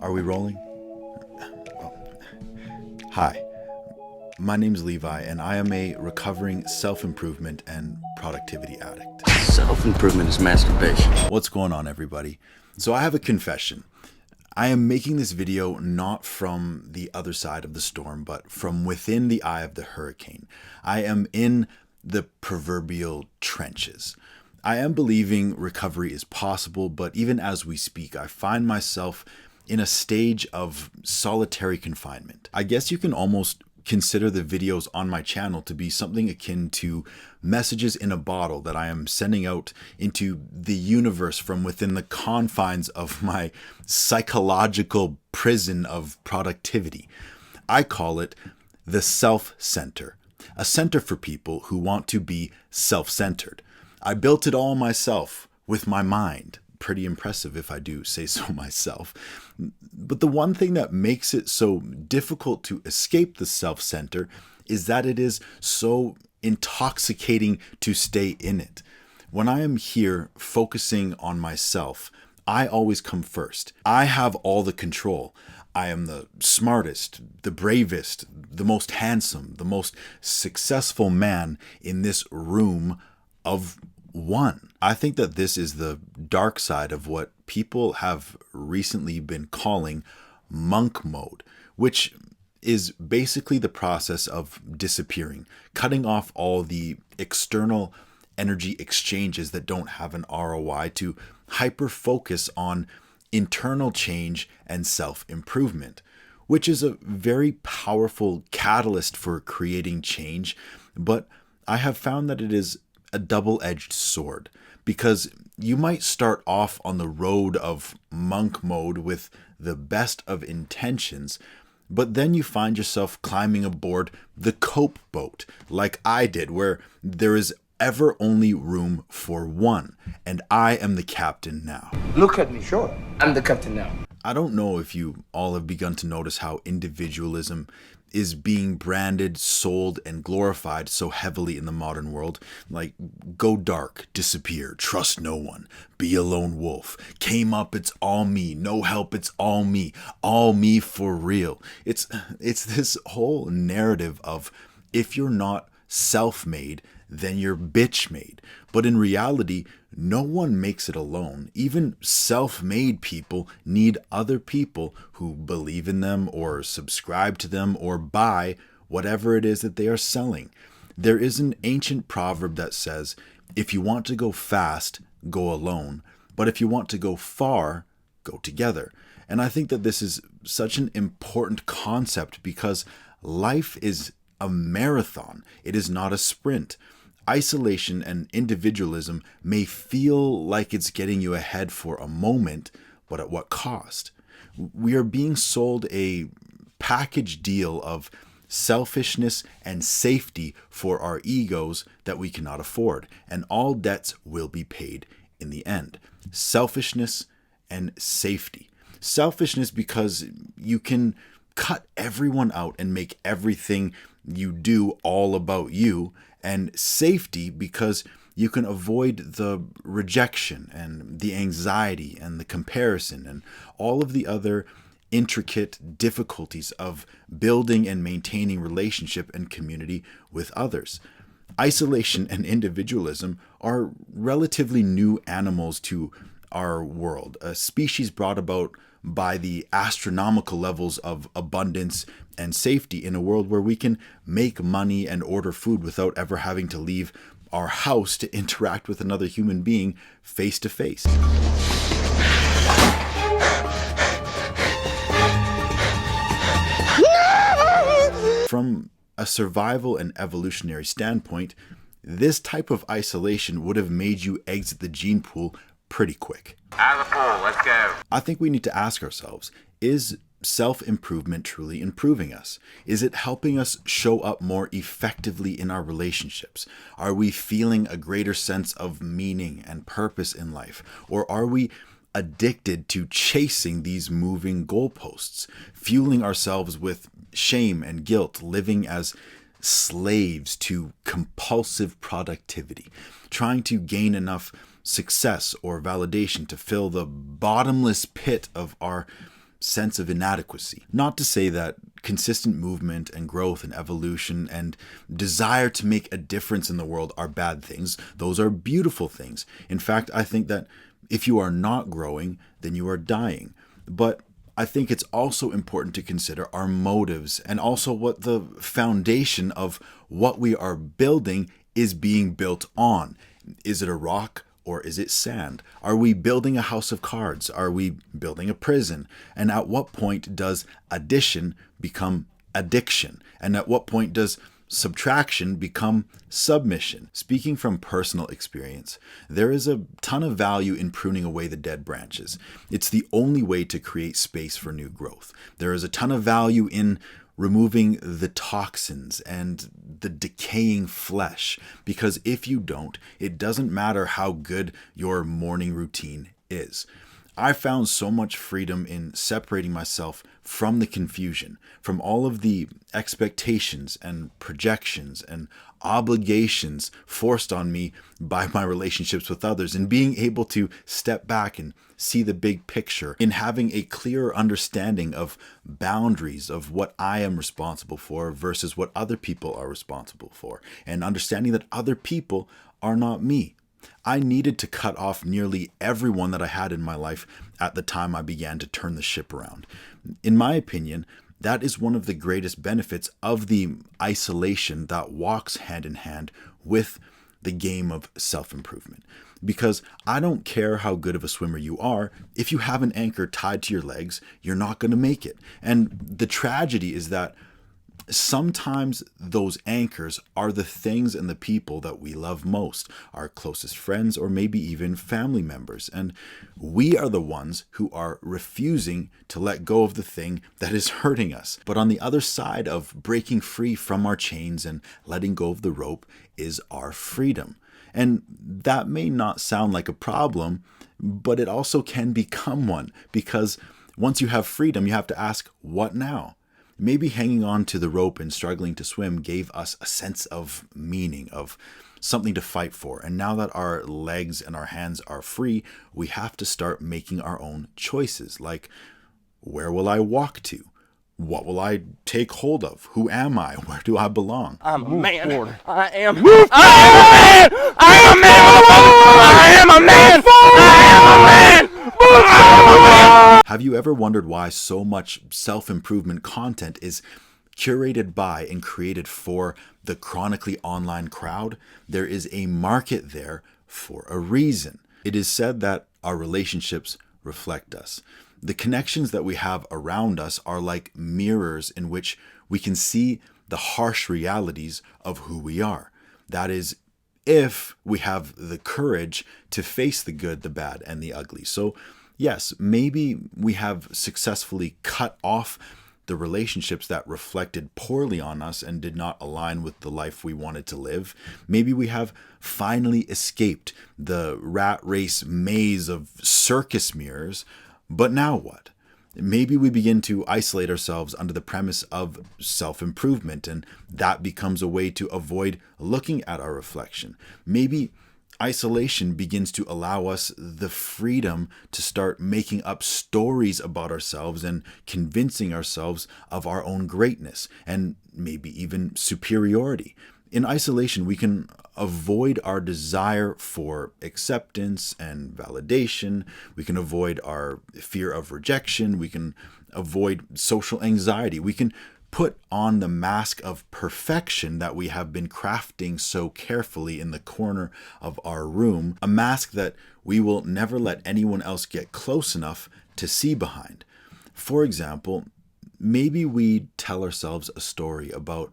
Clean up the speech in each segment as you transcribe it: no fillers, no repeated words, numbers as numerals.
Are we rolling? Oh. Hi, my name's Levi, and I am a recovering self-improvement and productivity addict. Self-improvement is masturbation. What's going on, everybody? So I have a confession. I am making this video not from the other side of the storm, but from within the eye of the hurricane. I am in the proverbial trenches. I am believing recovery is possible, but even as we speak, I find myself in a stage of solitary confinement. I guess you can almost consider the videos on my channel to be something akin to messages in a bottle that I am sending out into the universe from within the confines of my psychological prison of productivity. I call it the Self Center, a center for people who want to be self-centered. I built it all myself with my mind. Pretty impressive if I do say so myself. But the one thing that makes it so difficult to escape the self-center is that it is so intoxicating to stay in it. When I am here focusing on myself, I always come first. I have all the control. I am the smartest, the bravest, the most handsome, the most successful man in this room of one. I think that this is the dark side of what people have recently been calling monk mode, which is basically the process of disappearing, cutting off all the external energy exchanges that don't have an ROI to hyper focus on internal change and self-improvement, which is a very powerful catalyst for creating change. But I have found that it is a double-edged sword, because you might start off on the road of monk mode with the best of intentions, but then you find yourself climbing aboard the cope boat like I did, where there is ever only room for one, and I am the captain now. Look at me, sure. I'm the captain now. I don't know if you all have begun to notice how individualism is being branded, sold, and glorified so heavily in the modern world. Like, go dark, disappear, trust no one, be a lone wolf, came up, it's all me, no help, it's all me for real. It's this whole narrative of if you're not self-made, then you're bitch-made. But in reality, no one makes it alone. Even self-made people need other people who believe in them or subscribe to them or buy whatever it is that they are selling. There is an ancient proverb that says, if you want to go fast, go alone. But if you want to go far, go together. And I think that this is such an important concept because life is a marathon. It is not a sprint. Isolation and individualism may feel like it's getting you ahead for a moment, but at what cost? We are being sold a package deal of selfishness and safety for our egos that we cannot afford, and all debts will be paid in the end. Selfishness and safety. Selfishness because you can cut everyone out and make everything you do all about you, and safety because you can avoid the rejection and the anxiety and the comparison and all of the other intricate difficulties of building and maintaining relationship and community with others. Isolation and individualism are relatively new animals to our world, a species brought about by the astronomical levels of abundance and safety in a world where we can make money and order food without ever having to leave our house to interact with another human being face to face. From a survival and evolutionary standpoint, this type of isolation would have made you exit the gene pool pretty quick. Out of the pool, let's go. I think we need to ask ourselves, is self-improvement truly improving us? Is it helping us show up more effectively in our relationships? Are we feeling a greater sense of meaning and purpose in life? Or are we addicted to chasing these moving goalposts, fueling ourselves with shame and guilt, living as slaves to compulsive productivity, trying to gain enough success or validation to fill the bottomless pit of our sense of inadequacy. Not to say that consistent movement and growth and evolution and desire to make a difference in the world are bad things. Those are beautiful things. In fact, I think that if you are not growing, then you are dying. But I think it's also important to consider our motives and also what the foundation of what we are building is being built on. Is it a rock or is it sand? Are we building a house of cards? Are we building a prison? And at what point does addition become addiction? And at what point does subtraction become submission? Speaking from personal experience, there is a ton of value in pruning away the dead branches. It's the only way to create space for new growth. There is a ton of value in removing the toxins and the decaying flesh, because if you don't, it doesn't matter how good your morning routine is. I found so much freedom in separating myself from the confusion, from all of the expectations and projections and obligations forced on me by my relationships with others, and being able to step back and see the big picture, in having a clearer understanding of boundaries of what I am responsible for versus what other people are responsible for, and understanding that other people are not me. I needed to cut off nearly everyone that I had in my life at the time I began to turn the ship around. In my opinion, that is one of the greatest benefits of the isolation that walks hand in hand with the game of self-improvement. Because I don't care how good of a swimmer you are, if you have an anchor tied to your legs, you're not going to make it. And the tragedy is that sometimes those anchors are the things and the people that we love most, our closest friends or maybe even family members. And we are the ones who are refusing to let go of the thing that is hurting us. But on the other side of breaking free from our chains and letting go of the rope is our freedom. And that may not sound like a problem, but it also can become one, because once you have freedom, you have to ask, what now? Maybe hanging on to the rope and struggling to swim gave us a sense of meaning, of something to fight for. And now that our legs and our hands are free, we have to start making our own choices. Like, where will I walk to? What will I take hold of? Who am I? Where do I belong? I'm a man. I am a man. I am a man. I am a man. I am a man. Have you ever wondered why so much self-improvement content is curated by and created for the chronically online crowd? There is a market there for a reason. It is said that our relationships reflect us. The connections that we have around us are like mirrors in which we can see the harsh realities of who we are. That is, if we have the courage to face the good, the bad, and the ugly. So yes, maybe we have successfully cut off the relationships that reflected poorly on us and did not align with the life we wanted to live. Maybe we have finally escaped the rat race maze of circus mirrors. But now what? Maybe we begin to isolate ourselves under the premise of self-improvement, and that becomes a way to avoid looking at our reflection. Maybe isolation begins to allow us the freedom to start making up stories about ourselves and convincing ourselves of our own greatness and maybe even superiority. In isolation, we can avoid our desire for acceptance and validation. We can avoid our fear of rejection. We can avoid social anxiety. We can put on the mask of perfection that we have been crafting so carefully in the corner of our room, a mask that we will never let anyone else get close enough to see behind. For example, maybe we tell ourselves a story about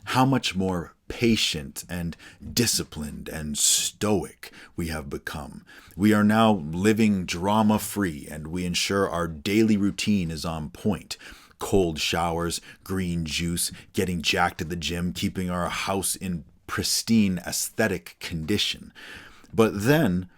how much more patient and disciplined and stoic we have become. We are now living drama-free, and we ensure our daily routine is on point. Cold showers, green juice, getting jacked at the gym, keeping our house in pristine aesthetic condition. But then,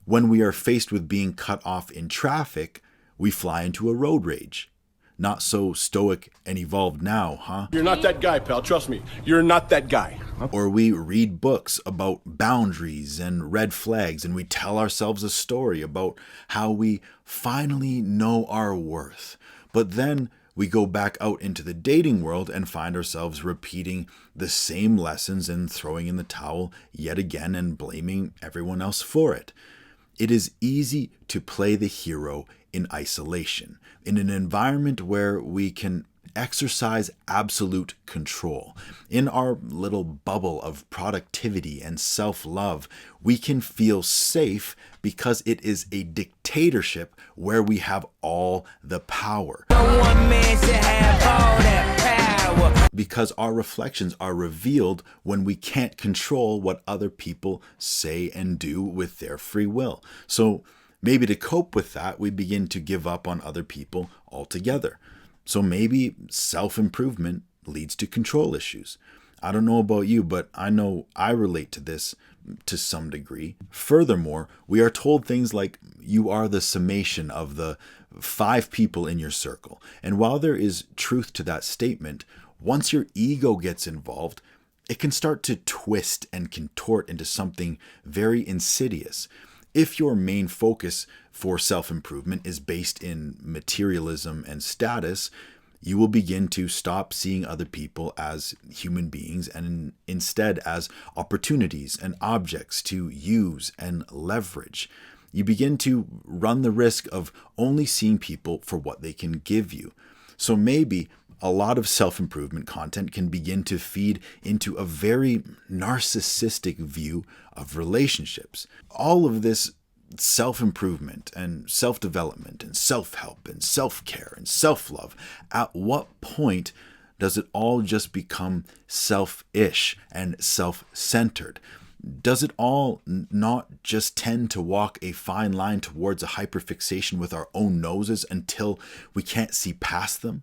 when we are faced with being cut off in traffic, we fly into a road rage. Not so stoic and evolved now, huh? You're not that guy, pal. Trust me. You're not that guy. Or we read books about boundaries and red flags, and we tell ourselves a story about how we finally know our worth. But then we go back out into the dating world and find ourselves repeating the same lessons and throwing in the towel yet again and blaming everyone else for it. It is easy to play the hero in isolation, in an environment where we can exercise absolute control. In our little bubble of productivity and self-love, we can feel safe because it is a dictatorship where we have all the power. No one man should have all that power. Because our reflections are revealed when we can't control what other people say and do with their free will. So maybe to cope with that, we begin to give up on other people altogether. So maybe self-improvement leads to control issues. I don't know about you, but I know I relate to this to some degree. Furthermore, we are told things like you are the summation of the 5 people in your circle. And while there is truth to that statement, once your ego gets involved, it can start to twist and contort into something very insidious. If your main focus for self-improvement is based in materialism and status, you will begin to stop seeing other people as human beings and instead as opportunities and objects to use and leverage. You begin to run the risk of only seeing people for what they can give you. So maybe a lot of self-improvement content can begin to feed into a very narcissistic view of relationships. All of this self-improvement and self-development and self-help and self-care and self-love, at what point does it all just become selfish and self-centered? Does it all not just tend to walk a fine line towards a hyperfixation with our own noses until we can't see past them?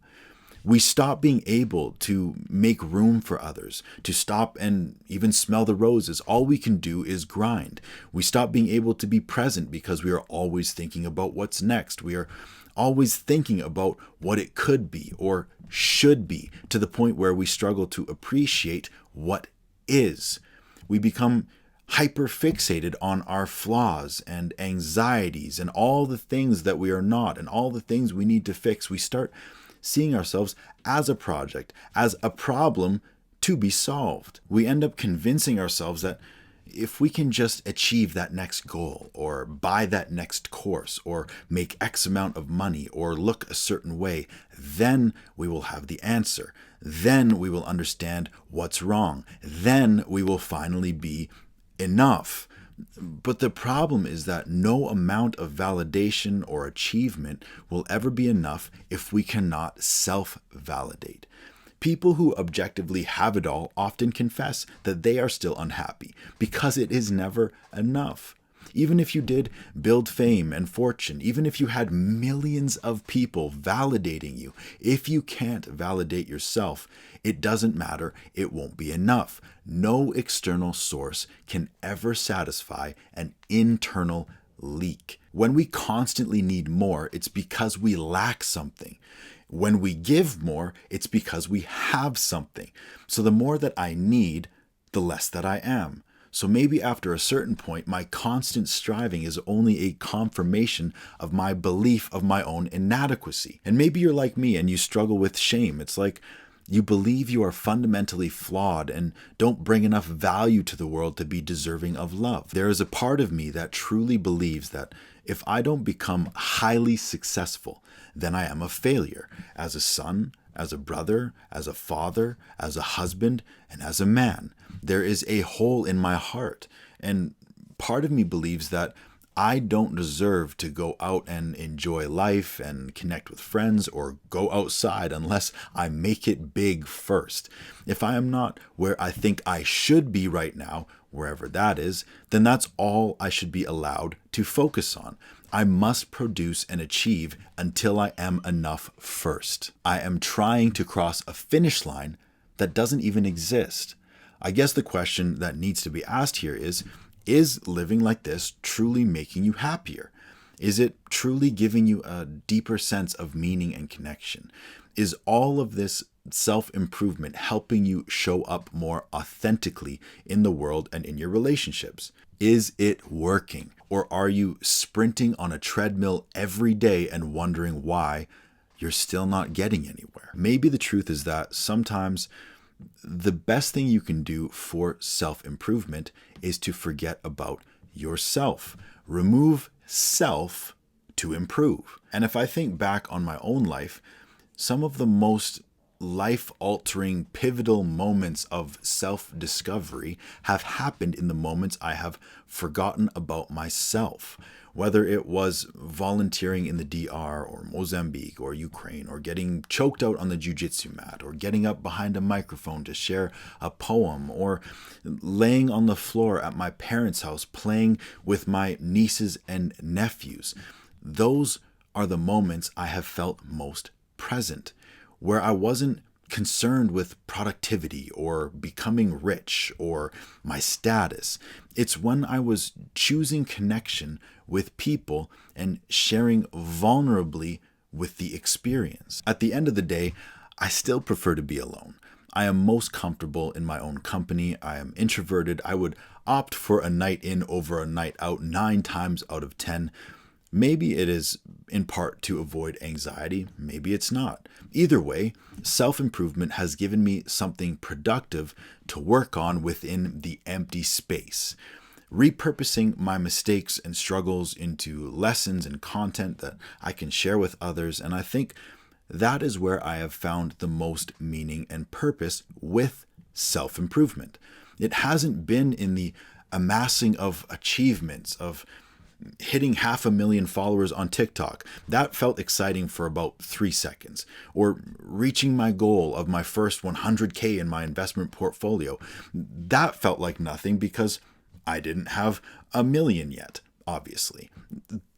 We stop being able to make room for others, to stop and even smell the roses. All we can do is grind. We stop being able to be present because we are always thinking about what's next. We are always thinking about what it could be or should be, to the point where we struggle to appreciate what is. We become hyper-fixated on our flaws and anxieties and all the things that we are not and all the things we need to fix. We start seeing ourselves as a project, as a problem to be solved. We end up convincing ourselves that if we can just achieve that next goal, or buy that next course, or make X amount of money, or look a certain way, then we will have the answer. Then we will understand what's wrong. Then we will finally be enough. But the problem is that no amount of validation or achievement will ever be enough if we cannot self-validate. People who objectively have it all often confess that they are still unhappy because it is never enough. Even if you did build fame and fortune, even if you had millions of people validating you, if you can't validate yourself, it doesn't matter, it won't be enough. No external source can ever satisfy an internal leak. When we constantly need more, it's because we lack something. When we give more, it's because we have something. So the more that I need, the less that I am. So maybe after a certain point, my constant striving is only a confirmation of my belief of my own inadequacy. And maybe you're like me and you struggle with shame. It's like you believe you are fundamentally flawed and don't bring enough value to the world to be deserving of love. There is a part of me that truly believes that if I don't become highly successful, then I am a failure as a son, as a brother, as a father, as a husband, and as a man. There is a hole in my heart, and part of me believes that I don't deserve to go out and enjoy life and connect with friends or go outside unless I make it big first. If I am not where I think I should be right now, wherever that is, then that's all I should be allowed to focus on. I must produce and achieve until I am enough first. I am trying to cross a finish line that doesn't even exist. I guess the question that needs to be asked here is living like this truly making you happier? Is it truly giving you a deeper sense of meaning and connection? Is all of this self-improvement helping you show up more authentically in the world and in your relationships? Is it working? Or are you sprinting on a treadmill every day and wondering why you're still not getting anywhere. Maybe the truth is that sometimes the best thing you can do for self-improvement is to forget about yourself. Remove self to improve. And if I think back on my own life, some of the most life-altering, pivotal moments of self-discovery have happened in the moments I have forgotten about myself. Whether it was volunteering in the DR or Mozambique or Ukraine, or getting choked out on the jiu-jitsu mat, or getting up behind a microphone to share a poem, or laying on the floor at my parents' house playing with my nieces and nephews. Those are the moments I have felt most present, where I wasn't concerned with productivity or becoming rich or my status. It's when I was choosing connection with people and sharing vulnerably with the experience. At the end of the day, I still prefer to be alone. I am most comfortable in my own company. I am introverted. I would opt for a night in over a night out 9 times out of 10. Maybe it is in part to avoid anxiety, maybe it's not. Either way, self-improvement has given me something productive to work on within the empty space. Repurposing my mistakes and struggles into lessons and content that I can share with others, and I think that is where I have found the most meaning and purpose with self-improvement. It hasn't been in the amassing of achievements, of hitting 500,000 followers on TikTok. That felt exciting for about 3 seconds. Or reaching my goal of my first 100K in my investment portfolio. That felt like nothing because I didn't have 1,000,000 yet, obviously.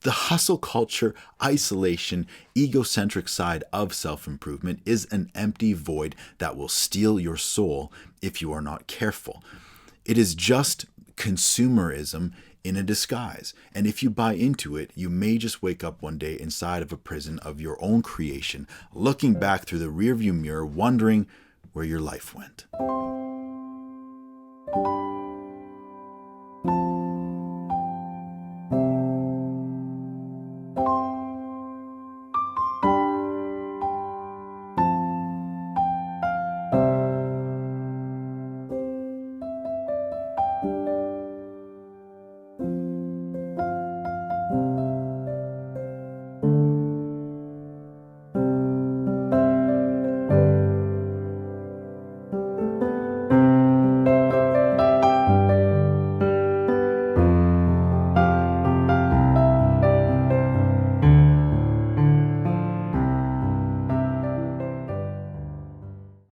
The hustle culture, isolation, egocentric side of self-improvement is an empty void that will steal your soul if you are not careful. It is just consumerism in a disguise. And if you buy into it, you may just wake up one day inside of a prison of your own creation, looking back through the rearview mirror, wondering where your life went.